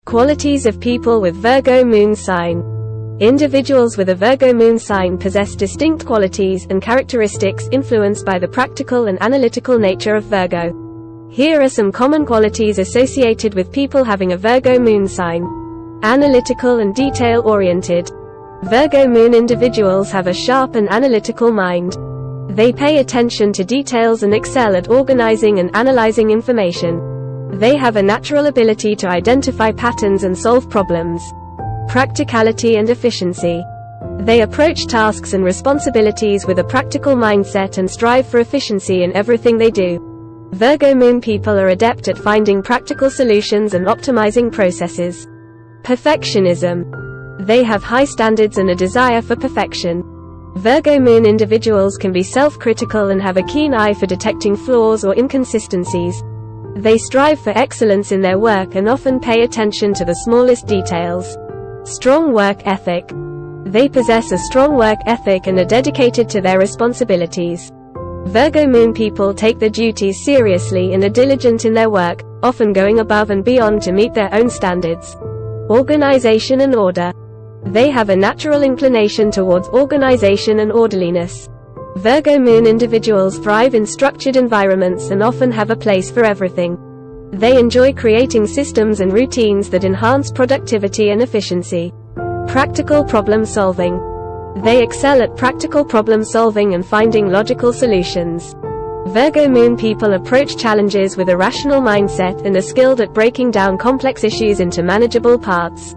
Qualities of people with Virgo Moon Sign. Individuals with a Virgo Moon Sign possess distinct qualities and characteristics influenced by the practical and analytical nature of Virgo. Here are some common qualities associated with people having a Virgo Moon Sign. Analytical and detail-oriented. Virgo Moon individuals have a sharp and analytical mind. They pay attention to details and excel at organizing and analyzing information. They have a natural ability to identify patterns and solve problems. Practicality and efficiency. They approach tasks and responsibilities with a practical mindset and strive for efficiency in everything they do. Virgo Moon people are adept at finding practical solutions and optimizing processes. Perfectionism. They have high standards and a desire for perfection. Virgo Moon individuals can be self-critical and have a keen eye for detecting flaws or inconsistencies. They strive for excellence in their work and often pay attention to the smallest details. Strong work ethic. They possess a strong work ethic and are dedicated to their responsibilities. Virgo Moon people take their duties seriously and are diligent in their work, often going above and beyond to meet their own standards. Organization and order. They have a natural inclination towards organization and orderliness. Virgo Moon individuals thrive in structured environments and often have a place for everything. They enjoy creating systems and routines that enhance productivity and efficiency. Practical problem solving. They excel at practical problem solving and finding logical solutions. Virgo Moon people approach challenges with a rational mindset and are skilled at breaking down complex issues into manageable parts.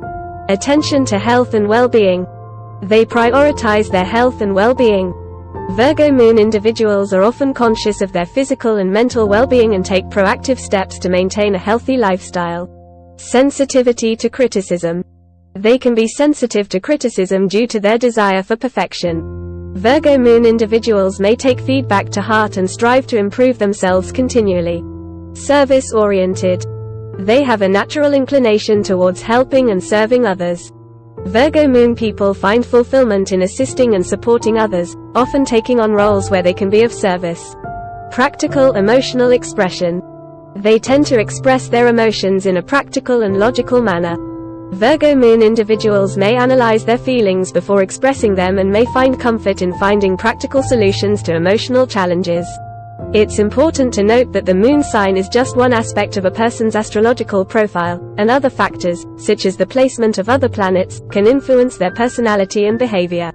Attention to health and well-being. They prioritize their health and well-being. Virgo Moon individuals are often conscious of their physical and mental well-being and take proactive steps to maintain a healthy lifestyle. Sensitivity to criticism. They can be sensitive to criticism due to their desire for perfection. Virgo Moon individuals may take feedback to heart and strive to improve themselves continually. Service-oriented. They have a natural inclination towards helping and serving others. Virgo Moon people find fulfillment in assisting and supporting others, often taking on roles where they can be of service. Practical emotional expression. They tend to express their emotions in a practical and logical manner. Virgo Moon individuals may analyze their feelings before expressing them and may find comfort in finding practical solutions to emotional challenges. It's important to note that the moon sign is just one aspect of a person's astrological profile, and other factors, such as the placement of other planets, can influence their personality and behavior.